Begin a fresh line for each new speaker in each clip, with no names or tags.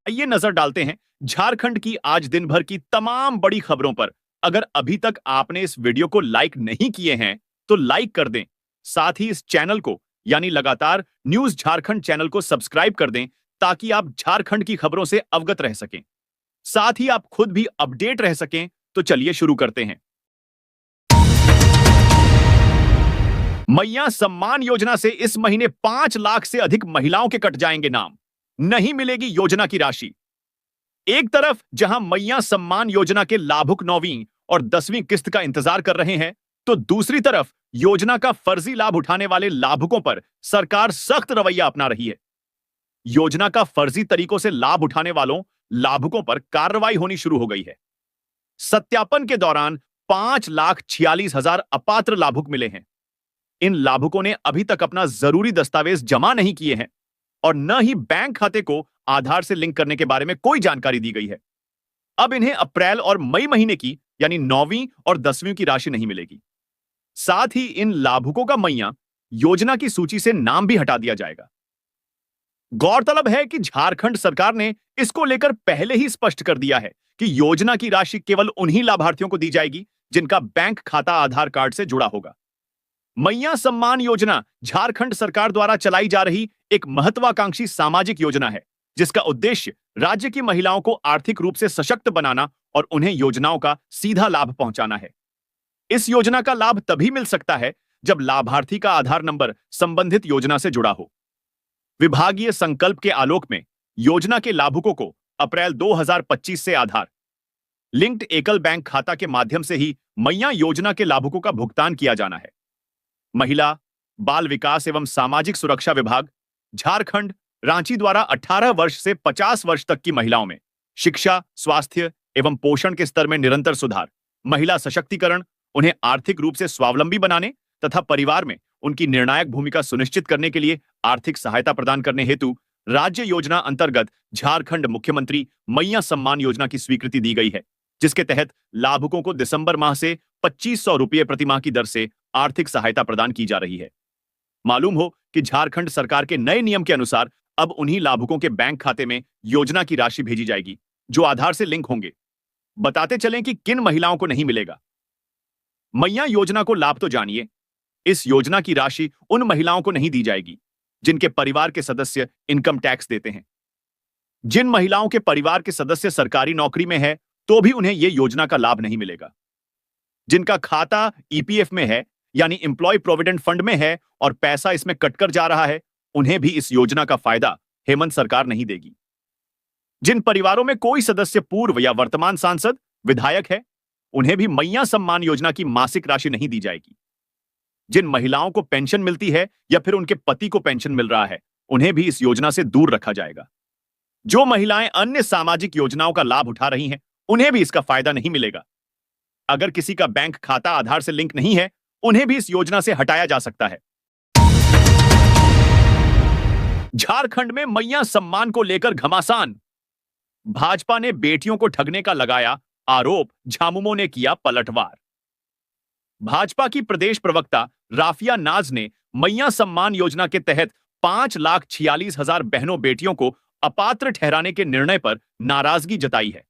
ये नजर डालते हैं झारखंड की आज दिन भर की तमाम बड़ी खबरों पर। अगर अभी तक आपने इस वीडियो को लाइक नहीं किए हैं तो लाइक कर दें। साथ ही इस चैनल को यानी लगातार न्यूज झारखंड चैनल को सब्सक्राइब कर दें ताकि आप झारखंड की खबरों से अवगत रह सकें। साथ ही आप खुद भी अपडेट रह सकें। तो चलिए शुरू करते हैं। मैया सम्मान योजना से इस महीने 5 लाख से अधिक महिलाओं के कट जाएंगे नाम। नहीं मिलेगी योजना की राशि। एक तरफ जहां मैया सम्मान योजना के लाभुक 9वीं और 10वीं किस्त का इंतजार कर रहे हैं, तो दूसरी तरफ योजना का फर्जी लाभ उठाने वाले लाभुकों पर सरकार सख्त रवैया अपना रही है। योजना का फर्जी तरीकों से लाभ उठाने वालों लाभुकों पर कार्रवाई होनी शुरू हो गई है। सत्यापन के दौरान 5,46,000 अपात्र लाभुक मिले हैं। इन लाभुकों ने अभी तक अपना जरूरी दस्तावेज जमा नहीं किए हैं और न ही बैंक खाते को आधार से लिंक करने के बारे में कोई जानकारी दी गई है। अब इन्हें अप्रैल और मई महीने की यानी 9वीं और 10वीं की राशि नहीं मिलेगी। साथ ही इन लाभुकों का मैया योजना की सूची से नाम भी हटा दिया जाएगा। गौरतलब है कि झारखंड सरकार ने इसको लेकर पहले ही स्पष्ट कर दिया है कि योजना की राशि केवल उन्हीं लाभार्थियों को दी जाएगी जिनका बैंक खाता आधार कार्ड से जुड़ा होगा। मैया सम्मान योजना झारखंड सरकार द्वारा चलाई जा रही एक महत्वाकांक्षी सामाजिक योजना है जिसका उद्देश्य राज्य की महिलाओं को आर्थिक रूप से सशक्त बनाना और उन्हें योजनाओं का सीधा लाभ पहुंचाना है। इस योजना का लाभ तभी मिल सकता है जब लाभार्थी का आधार नंबर संबंधित योजना से जुड़ा हो। विभागीय संकल्प के आलोक में योजना के लाभुकों को अप्रैल 2025 से आधार लिंक्ड एकल बैंक खाता के माध्यम से ही मैया योजना के लाभुकों का भुगतान किया जाना है। महिला बाल विकास एवं सामाजिक सुरक्षा विभाग झारखंड रांची द्वारा 18 वर्ष से 50 वर्ष तक की महिलाओं में शिक्षा, स्वास्थ्य एवं पोषण के स्तर में निरंतर सुधार, महिला सशक्तिकरण, उन्हें आर्थिक रूप से स्वावलंबी बनाने तथा परिवार में उनकी निर्णायक भूमिका सुनिश्चित करने के लिए आर्थिक सहायता प्रदान करने हेतु राज्य योजना अंतर्गत झारखंड मुख्यमंत्री मैया सम्मान योजना की स्वीकृति दी गई है, जिसके तहत लाभुकों को दिसंबर माह से 2500 रुपये प्रतिमाह की दर से आर्थिक सहायता प्रदान की जा रही है। मालूम हो कि झारखंड सरकार के नए नियम के अनुसार अब उन्हीं लाभुकों के बैंक खाते में योजना की राशि भेजी जाएगी जो आधार से लिंक होंगे। बताते चलें कि किन महिलाओं को नहीं मिलेगा। मैया योजना को लाभ तो जानिए। इस योजना की राशि उन महिलाओं को नहीं दी जाएगी जिनके परिवार के सदस्य इनकम टैक्स देते हैं। जिन महिलाओं के परिवार के सदस्य सरकारी नौकरी में है तो भी उन्हें यह योजना का लाभ नहीं मिलेगा। जिनका खाता ईपीएफ में है यानी एम्प्लॉय प्रोविडेंट फंड में है और पैसा इसमें कटकर जा रहा है, उन्हें भी इस योजना का फायदा हेमंत सरकार नहीं देगी। जिन परिवारों में कोई सदस्य पूर्व या वर्तमान सांसद, विधायक है, उन्हें भी मैया सम्मान योजना की मासिक राशि नहीं दी जाएगी। जिन महिलाओं को पेंशन मिलती है या फिर उनके पति को पेंशन मिल रहा है, उन्हें भी इस योजना से दूर रखा जाएगा। जो महिलाएं अन्य सामाजिक योजनाओं का लाभ उठा रही हैं, उन्हें भी इसका फायदा नहीं मिलेगा। अगर किसी का बैंक खाता आधार से लिंक नहीं है, उन्हें भी इस योजना से हटाया जा सकता है। झारखंड में मैया सम्मान को लेकर घमासान। भाजपा ने बेटियों को ठगने का लगाया आरोप, झामुमो ने किया पलटवार। भाजपा की प्रदेश प्रवक्ता राफिया नाज ने मैया सम्मान योजना के तहत 5,46,000 बहनों बेटियों को अपात्र ठहराने के निर्णय पर नाराजगी जताई है।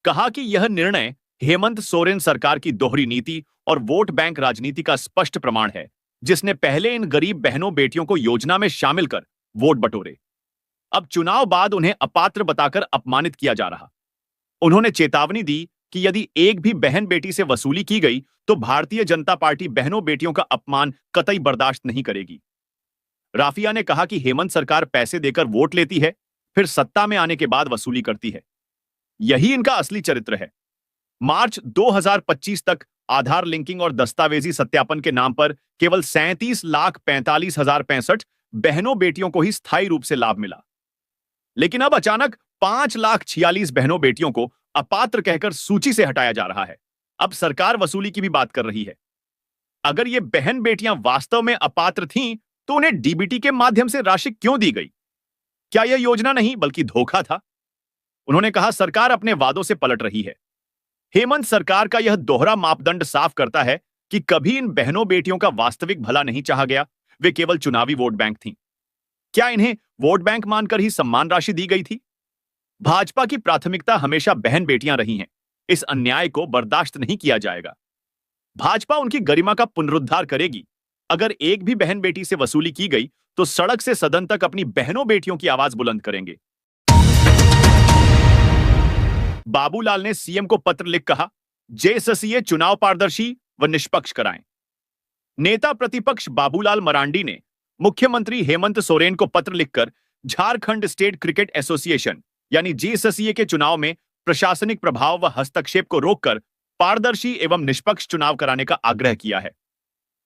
कहा कि यह निर्णय हेमंत सोरेन सरकार की दोहरी नीति और वोट बैंक राजनीति का स्पष्ट प्रमाण है, जिसने पहले इन गरीब बहनों बेटियों को योजना में शामिल कर वोट बटोरे। अब चुनाव बाद उन्हें अपात्र बताकर अपमानित किया जा रहा। उन्होंने चेतावनी दी कि यदि एक भी बहन बेटी से वसूली की गई तो भारतीय जनता पार्टी बहनों बेटियों का अपमान कतई बर्दाश्त नहीं करेगी। राफिया ने कहा कि हेमंत सरकार पैसे देकर वोट लेती है, फिर सत्ता में आने के बाद वसूली करती है। यही इनका असली चरित्र है। मार्च 2025 तक आधार लिंकिंग और दस्तावेजी सत्यापन के नाम पर केवल 37,45,065 बहनों बेटियों को ही स्थायी रूप से लाभ मिला। लेकिन अब अचानक 5,46,000 बहनों बेटियों को अपात्र कहकर सूची से हटाया जा रहा है। अब सरकार वसूली की भी बात कर रही है। अगर ये बहन बेटियां वास्तव में अपात्र थीं, तो उन्हें डीबीटी के माध्यम से राशि क्यों दी गई? क्या यह योजना नहीं बल्कि धोखा था? उन्होंने कहा सरकार अपने वादों से पलट रही है। हेमंत सरकार का यह दोहरा मापदंड साफ करता है कि कभी इन बहनों बेटियों का वास्तविक भला नहीं चाहा गया, वे केवल चुनावी वोट बैंक थीं। क्या इन्हें वोट बैंक मानकर ही सम्मान राशि दी गई थी? भाजपा की प्राथमिकता हमेशा बहन बेटियां रही हैं। इस अन्याय को बर्दाश्त नहीं किया जाएगा। भाजपा उनकी गरिमा का पुनरुद्धार करेगी। अगर एक भी बहन बेटी से वसूली की गई तो सड़क से सदन तक अपनी बहनों बेटियों की आवाज बुलंद करेंगे। बाबूलाल ने सीएम को पत्र लिख कहा, जेएसएससीए चुनाव पारदर्शी व निष्पक्ष कराएं। नेता प्रतिपक्ष बाबूलाल मरांडी ने मुख्यमंत्री हेमंत सोरेन को पत्र लिखकर झारखंड स्टेट क्रिकेट एसोसिएशन यानी जेएसएससीए के चुनाव में प्रशासनिक प्रभाव व हस्तक्षेप को रोककर पारदर्शी एवं निष्पक्ष चुनाव कराने का आग्रह किया है।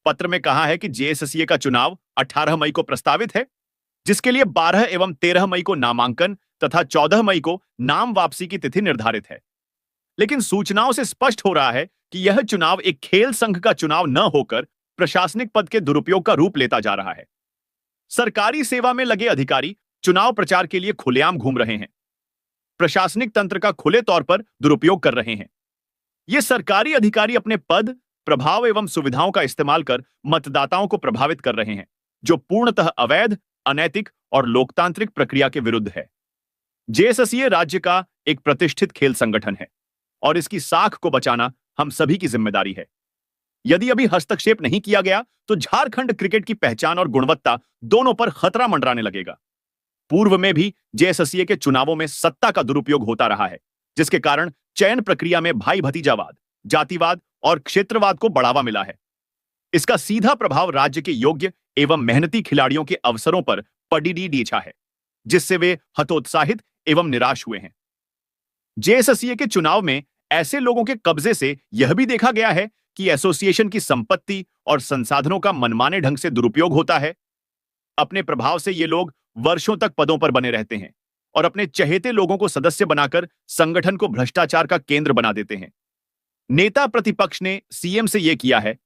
पत्र में कहा है कि जेएसएससीए का चुनाव 18 मई को प्रस्तावित है, जिसके लिए 12 एवं 13 मई को नामांकन तथा 14 मई को नाम वापसी की तिथि निर्धारित है। लेकिन सूचनाओं से स्पष्ट हो रहा है कि यह चुनाव एक खेल संघ का चुनाव न होकर प्रशासनिक पद के दुरुपयोग का रूप लेता जा रहा है। सरकारी सेवा में लगे अधिकारी चुनाव प्रचार के लिए खुलेआम घूम रहे हैं, प्रशासनिक तंत्र का खुले तौर पर दुरुपयोग कर रहे हैं। ये सरकारी अधिकारी अपने पद, प्रभाव एवं सुविधाओं का इस्तेमाल कर मतदाताओं को प्रभावित कर रहे हैं, जो पूर्णतः अवैध, अनैतिक और लोकतांत्रिक प्रक्रिया के विरुद्ध है। जेएसएससीए राज्य का एक प्रतिष्ठित खेल संगठन है और इसकी साख को बचाना हम सभी की जिम्मेदारी है। यदि अभी हस्तक्षेप नहीं किया गया तो झारखंड क्रिकेट की पहचान और गुणवत्ता दोनों पर खतरा मंडराने लगेगा। पूर्व में भी जेएसएससीए के चुनावों में सत्ता का दुरुपयोग होता रहा है, जिसके कारण चयन प्रक्रिया में भाई भतीजावाद, जातिवाद और क्षेत्रवाद को बढ़ावा मिला है। इसका सीधा प्रभाव राज्य के योग्य एवं मेहनती खिलाड़ियों के अवसरों पर पडीडी डीछा है, जिससे वे हतोत्साहित एवं निराश हुए हैं। जेएसएससीए के चुनाव में ऐसे लोगों के कब्जे से यह भी देखा गया है कि एसोसिएशन की संपत्ति और संसाधनों का मनमाने ढंग से दुरुपयोग होता है। अपने प्रभाव से ये लोग वर्षों तक पदों पर बने रहते हैं और अपने चहेते लोगों को सदस्य बनाकर संगठन को भ्रष्टाचार का केंद्र बना देते हैं। नेता प्रतिपक्ष ने सीएम से यह किया है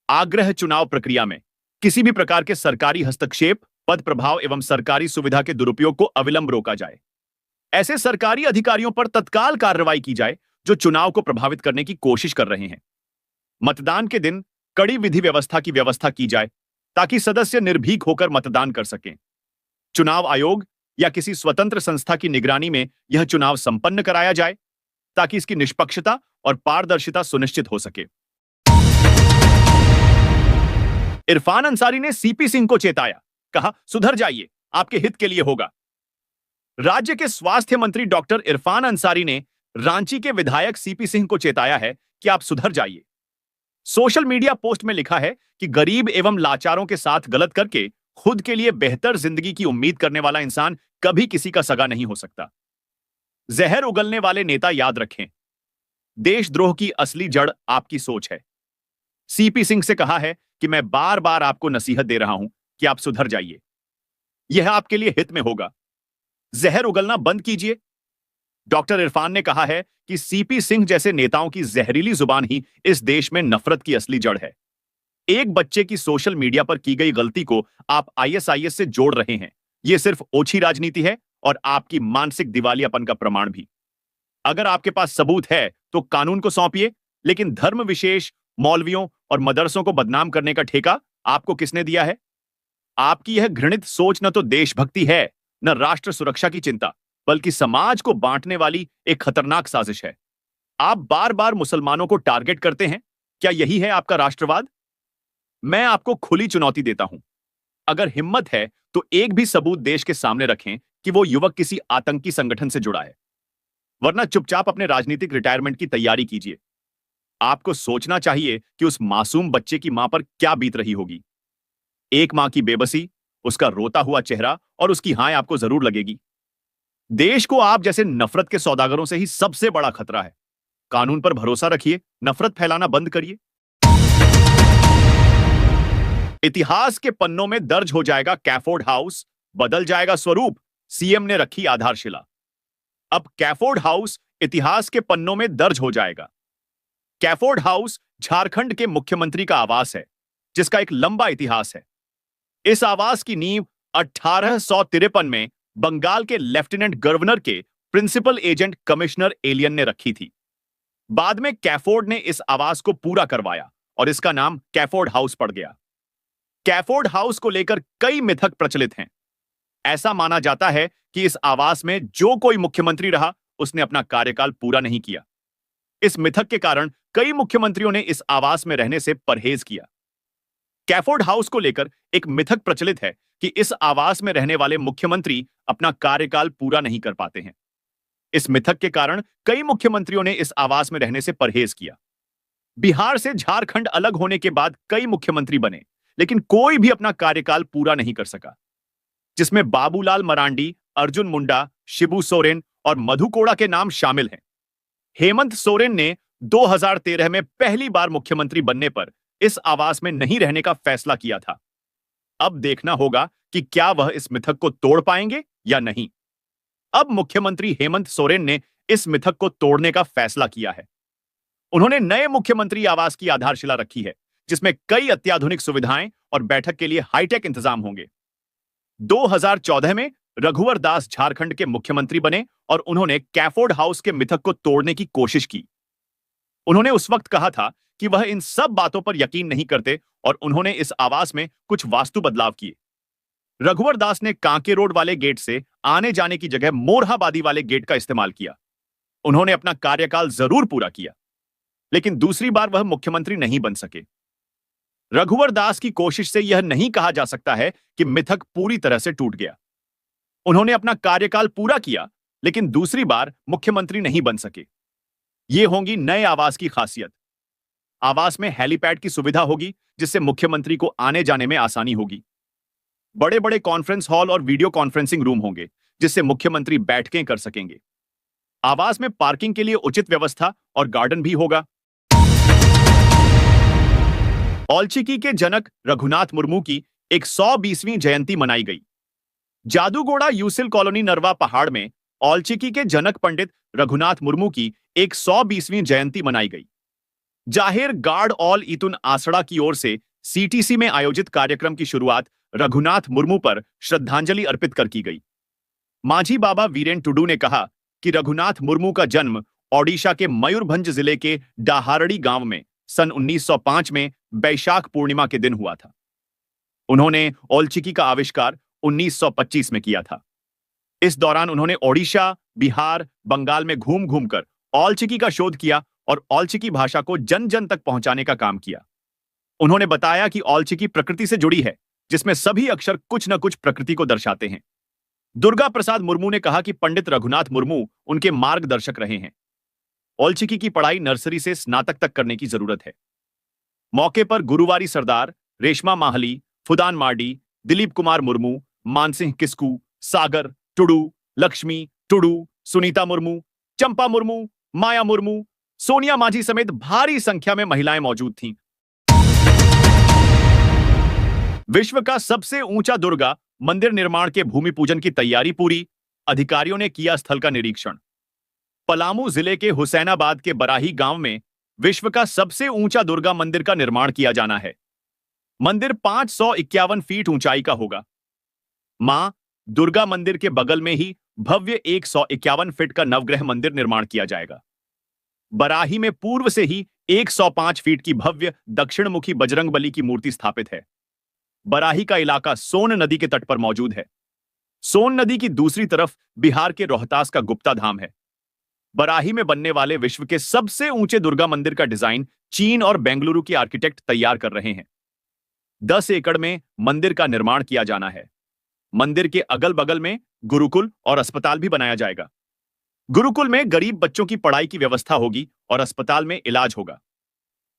आग्रह, चुनाव प्रक्रिया में किसी भी प्रकार के सरकारी हस्तक्षेप, पद प्रभाव एवं सरकारी सुविधा के दुरुपयोग को अविलंब रोका जाए। ऐसे सरकारी अधिकारियों पर तत्काल कार्रवाई की जाए जो चुनाव को प्रभावित करने की कोशिश कर रहे हैं। मतदान के दिन कड़ी विधि व्यवस्था की व्यवस्था की जाए ताकि सदस्य निर्भीक होकर मतदान कर सकें। चुनाव आयोग या किसी स्वतंत्र संस्था की निगरानी में यह चुनाव संपन्न कराया जाए ताकि इसकी निष्पक्षता और पारदर्शिता सुनिश्चित हो सके। इरफान अंसारी ने सीपी सिंह को चेताया, कहा सुधर जाइए, आपके हित के लिए होगा। राज्य के स्वास्थ्य मंत्री डॉक्टर इरफान अंसारी ने रांची के विधायक सीपी सिंह को चेताया है कि आप सुधर जाइए। सोशल मीडिया पोस्ट में लिखा है कि गरीब एवं लाचारों के साथ गलत करके खुद के लिए बेहतर जिंदगी की उम्मीद करने वाला इंसान कभी किसी का सगा नहीं हो सकता। जहर उगलने वाले नेता याद रखें, देशद्रोह की असली जड़ आपकी सोच है। सीपी सिंह से कहा है कि मैं बार बार आपको नसीहत दे रहा हूं कि आप सुधर जाइए, यह आपके लिए हित में होगा। जहर उगलना बंद कीजिए। डॉक्टर इरफान ने कहा है कि सीपी सिंह जैसे नेताओं की जहरीली जुबान ही इस देश में नफरत की असली जड़ है। एक बच्चे की सोशल मीडिया पर की गई गलती को आप आईएसआईएस से जोड़ रहे हैं। यह सिर्फ ओछी राजनीति है और आपकी मानसिक दिवालियापन का प्रमाण भी। अगर आपके पास सबूत है तो कानून को सौंपिए, लेकिन धर्म विशेष, मौलवियों और मदरसों को बदनाम करने का ठेका आपको किसने दिया है? आपकी यह घृणित सोच न तो देशभक्ति है, न राष्ट्र सुरक्षा की चिंता, बल्कि समाज को बांटने वाली एक खतरनाक साजिश है। आप बार बार मुसलमानों को टारगेट करते हैं। क्या यही है आपका राष्ट्रवाद? मैं आपको खुली चुनौती देता हूं, अगर हिम्मत है तो एक भी सबूत देश के सामने रखें कि वो युवक किसी आतंकी संगठन से जुड़ा है, वरना चुपचाप अपने राजनीतिक रिटायरमेंट की तैयारी कीजिए। आपको सोचना चाहिए कि उस मासूम बच्चे की मां पर क्या बीत रही होगी। एक मां की बेबसी, उसका रोता हुआ चेहरा और उसकी हाय आपको जरूर लगेगी। देश को आप जैसे नफरत के सौदागरों से ही सबसे बड़ा खतरा है। कानून पर भरोसा रखिए, नफरत फैलाना बंद करिए। इतिहास के पन्नों में दर्ज हो जाएगा कैफोर्ड हाउस, बदल जाएगा स्वरूप, सीएम ने रखी आधारशिला। अब कैफोर्ड हाउस इतिहास के पन्नों में दर्ज हो जाएगा। कैफोर्ड हाउस झारखंड के मुख्यमंत्री का आवास है, जिसका एक लंबा इतिहास है। इस आवास की नींव 1853 में बंगाल के लेफ्टिनेंट गवर्नर के प्रिंसिपल एजेंट कमिश्नर एलियन ने रखी थी। बाद में कैफोर्ड ने इस आवास को पूरा करवाया और इसका नाम कैफोर्ड हाउस पड़ गया। कैफोर्ड हाउस को लेकर कई मिथक प्रचलित हैं। ऐसा माना जाता है कि इस आवास में जो कोई मुख्यमंत्री रहा उसने अपना कार्यकाल पूरा नहीं किया। इस मिथक के कारण कई मुख्यमंत्रियों ने इस आवास में रहने से परहेज किया। कैफोर्ड हाउस को लेकर एक मिथक प्रचलित है कि इस आवास में रहने वाले मुख्यमंत्री अपना कार्यकाल पूरा नहीं कर पाते हैं। इस मिथक के कारण कई मुख्यमंत्रियों ने इस आवास में रहने से परहेज किया। बिहार से झारखंड अलग होने के बाद कई मुख्यमंत्री बने, लेकिन कोई भी अपना कार्यकाल पूरा नहीं कर सका, जिसमें बाबूलाल मरांडी, अर्जुन मुंडा, शिबू सोरेन और मधु कोड़ा के नाम शामिल हैं। हेमंत सोरेन ने 2013 में पहली बार मुख्यमंत्री बनने पर इस आवास में नहीं रहने का फैसला किया था। अब देखना होगा कि क्या वह इस मिथक को तोड़ पाएंगे या नहीं। अब मुख्यमंत्री हेमंत सोरेन ने इस मिथक को तोड़ने का फैसला किया है। उन्होंने नए मुख्यमंत्री आवास की आधारशिला रखी है, जिसमें कई अत्याधुनिक सुविधाएं और बैठक के लिए हाईटेक इंतजाम होंगे। 2014 में रघुवर दास झारखंड के मुख्यमंत्री बने और उन्होंने कैफोर्ड हाउस के मिथक को तोड़ने की कोशिश की। उन्होंने उस वक्त कहा था कि वह इन सब बातों पर यकीन नहीं करते और उन्होंने इस आवास में कुछ वास्तु बदलाव किए। रघुवर दास ने कांके रोड वाले गेट से आने जाने की जगह मोरहाबादी वाले गेट का इस्तेमाल किया। उन्होंने अपना कार्यकाल जरूर पूरा किया, लेकिन दूसरी बार वह मुख्यमंत्री नहीं बन सके। रघुवर दास की कोशिश से यह नहीं कहा जा सकता है कि मिथक पूरी तरह से टूट गया। उन्होंने अपना कार्यकाल पूरा किया, लेकिन दूसरी बार मुख्यमंत्री नहीं बन सके। यह होगी नए आवास की खासियत। आवास में हेलीपैड की सुविधा होगी, जिससे मुख्यमंत्री को आने जाने में आसानी होगी। बड़े बड़े कॉन्फ्रेंस हॉल और वीडियो कॉन्फ्रेंसिंग रूम होंगे, जिससे मुख्यमंत्री बैठकें कर सकेंगे। आवास में पार्किंग के लिए उचित व्यवस्था और गार्डन भी होगा। औलचिकी के जनक रघुनाथ मुर्मू की 120वीं जयंती मनाई गई। जादूगोड़ा यूसिल कॉलोनी नरवा पहाड़ में औलचिकी के जनक पंडित रघुनाथ मुर्मू की 120वीं जयंती मनाई गई। जाहिर गार्ड ऑल इतुन आसड़ा की ओर से सीटीसी में आयोजित कार्यक्रम की शुरुआत रघुनाथ मुर्मू पर श्रद्धांजलि अर्पित कर की गई। मांझी बाबा वीरेन टुडू ने कहा कि रघुनाथ मुर्मू का जन्म ओडिशा के मयूरभंज जिले के डाहारड़ी गांव में सन 1905 में बैशाख पूर्णिमा के दिन हुआ था। उन्होंने औलचिकी का आविष्कार 1925 में किया था। इस दौरान उन्होंने ओडिशा, बिहार, बंगाल में घूम घूमकर औलचिकी का शोध किया और औलचिकी भाषा को जन जन तक पहुंचाने का काम किया। उन्होंने बताया कि औलचिकी प्रकृति से जुड़ी है, जिसमें सभी अक्षर कुछ न कुछ प्रकृति को दर्शाते हैं। दुर्गा प्रसाद मुर्मू ने कहा कि पंडित रघुनाथ मुर्मू उनके मार्गदर्शक रहे हैं। औलचिकी की पढ़ाई नर्सरी से स्नातक तक करने की जरूरत है। मौके पर गुरुवारी सरदार, रेशमा माहली, फुदान मार्डी, दिलीप कुमार मुर्मू, मानसिंह किस्कू, सागर टुडू, लक्ष्मी टुडू, सुनीता मुर्मू, चंपा मुर्मू, माया मुर्मू, सोनिया मांझी समेत भारी संख्या में महिलाएं मौजूद थीं। विश्व का सबसे ऊंचा दुर्गा मंदिर निर्माण के भूमि पूजन की तैयारी पूरी, अधिकारियों ने किया स्थल का निरीक्षण। पलामू जिले के हुसैनाबाद के बराही गांव में विश्व का सबसे ऊंचा दुर्गा मंदिर का निर्माण किया जाना है। मंदिर 551 फीट ऊंचाई का होगा। मां दुर्गा मंदिर के बगल में ही भव्य 151 फीट का नवग्रह मंदिर निर्माण किया जाएगा। बराही में पूर्व से ही 105 फीट की भव्य दक्षिणमुखी बजरंगबली की मूर्ति स्थापित है। बराही का इलाका सोन नदी के तट पर मौजूद है। सोन नदी की दूसरी तरफ बिहार के रोहतास का गुप्ता धाम है। बराही में बनने वाले विश्व के सबसे ऊंचे दुर्गा मंदिर का डिजाइन चीन और बेंगलुरु के आर्किटेक्ट तैयार कर रहे हैं। 10 एकड़ में मंदिर का निर्माण किया जाना है। मंदिर के अगल बगल में गुरुकुल और अस्पताल भी बनाया जाएगा। गुरुकुल में गरीब बच्चों की पढ़ाई की व्यवस्था होगी और अस्पताल में इलाज होगा।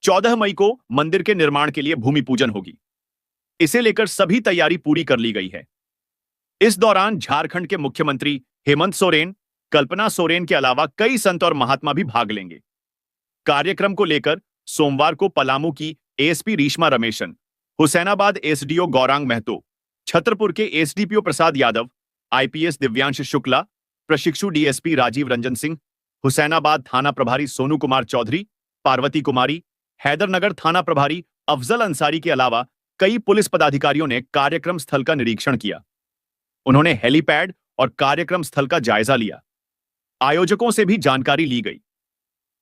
14 मई को मंदिर के निर्माण के लिए भूमि पूजन होगी। इसे लेकर सभी तैयारी पूरी कर ली गई है। इस दौरान झारखंड के मुख्यमंत्री हेमंत सोरेन, कल्पना सोरेन के अलावा कई संत और महात्मा भी भाग लेंगे। कार्यक्रम को लेकर सोमवार को पलामू की एएसपी रीश्मा रमेशन, हुसैनाबाद एसडीओ गौरांग महतो, छतरपुर के एसडीपीओ प्रसाद यादव, आईपीएस दिव्यांश शुक्ला, प्रशिक्षु डीएसपी राजीव रंजन सिंह, हुसैनाबाद थाना प्रभारी सोनू कुमार चौधरी, पार्वती कुमारी, हैदरनगर थाना प्रभारी अफजल अंसारी के अलावा कई पुलिस पदाधिकारियों ने कार्यक्रम स्थल का निरीक्षण किया। उन्होंने हेलीपैड और कार्यक्रम स्थल का जायजा लिया। आयोजकों से भी जानकारी ली गई।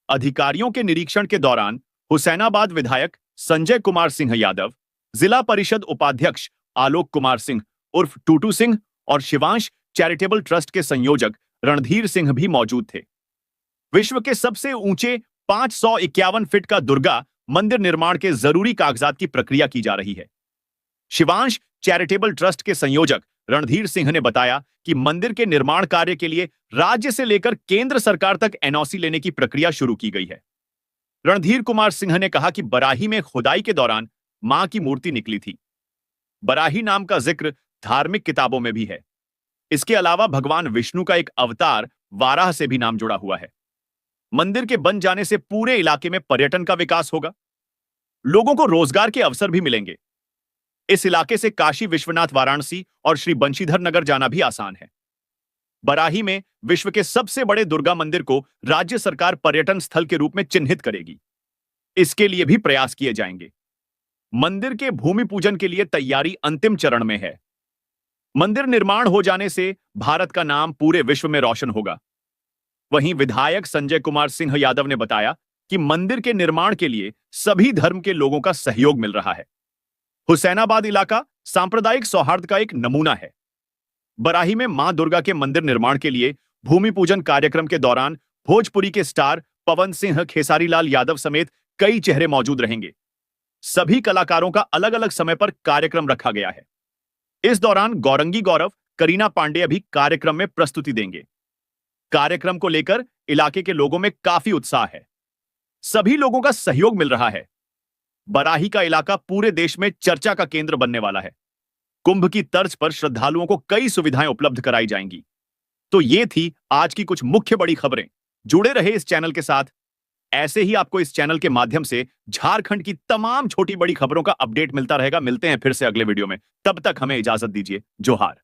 अधिकारियों के निरीक्षण के दौरान हुसैनाबाद विधायक संजय कुमार सिंह यादव, जिला परिषद उपाध्यक्ष आलोक कुमार सिंह उर्फ टूटू सिंह और शिवांश चैरिटेबल ट्रस्ट के संयोजक रणधीर सिंह भी मौजूद थे। विश्व के सबसे ऊंचे 551 फीट का दुर्गा मंदिर निर्माण के जरूरी कागजात की प्रक्रिया की जा रही है। शिवांश चैरिटेबल ट्रस्ट के संयोजक रणधीर सिंह ने बताया कि मंदिर के निर्माण कार्य के लिए राज्य से लेकर केंद्र सरकार तक एनओसी लेने की प्रक्रिया शुरू की गई है। रणधीर कुमार सिंह ने कहा कि बराही में खुदाई के दौरान मां की मूर्ति निकली थी। बराही नाम का जिक्र धार्मिक किताबों में भी है। इसके अलावा भगवान विष्णु का एक अवतार वाराह से भी नाम जुड़ा हुआ है। मंदिर के बन जाने से पूरे इलाके में पर्यटन का विकास होगा। लोगों को रोजगार के अवसर भी मिलेंगे। इस इलाके से काशी विश्वनाथ वाराणसी और श्री बंशीधर नगर जाना भी आसान है। बराही में विश्व के सबसे बड़े दुर्गा मंदिर को राज्य सरकार पर्यटन स्थल के रूप में चिन्हित करेगी। इसके लिए भी प्रयास किए जाएंगे। मंदिर के भूमि पूजन के लिए तैयारी अंतिम चरण में है। मंदिर निर्माण हो जाने से भारत का नाम पूरे विश्व में रोशन होगा। वहीं विधायक संजय कुमार सिंह यादव ने बताया कि मंदिर के निर्माण के लिए सभी धर्म के लोगों का सहयोग मिल रहा है। हुसैनाबाद इलाका सांप्रदायिक सौहार्द का एक नमूना है। बराही में मां दुर्गा के मंदिर निर्माण के लिए भूमि पूजन कार्यक्रम के दौरान भोजपुरी के स्टार पवन सिंह, खेसारीलाल यादव समेत कई चेहरे मौजूद रहेंगे। सभी कलाकारों का अलग अलग समय पर कार्यक्रम रखा गया है। इस दौरान गौरंगी गौरव, करीना पांडेय भी कार्यक्रम में प्रस्तुति देंगे। कार्यक्रम को लेकर इलाके के लोगों में काफी उत्साह है। सभी लोगों का सहयोग मिल रहा है। बराही का इलाका पूरे देश में चर्चा का केंद्र बनने वाला है। कुंभ की तर्ज पर श्रद्धालुओं को कई सुविधाएं उपलब्ध कराई जाएंगी। तो ये थी आज की कुछ मुख्य बड़ी खबरें। जुड़े रहे इस चैनल के साथ। ऐसे ही आपको इस चैनल के माध्यम से झारखंड की तमाम छोटी बड़ी खबरों का अपडेट मिलता रहेगा। मिलते हैं फिर से अगले वीडियो में। तब तक हमें इजाजत दीजिए। जोहार।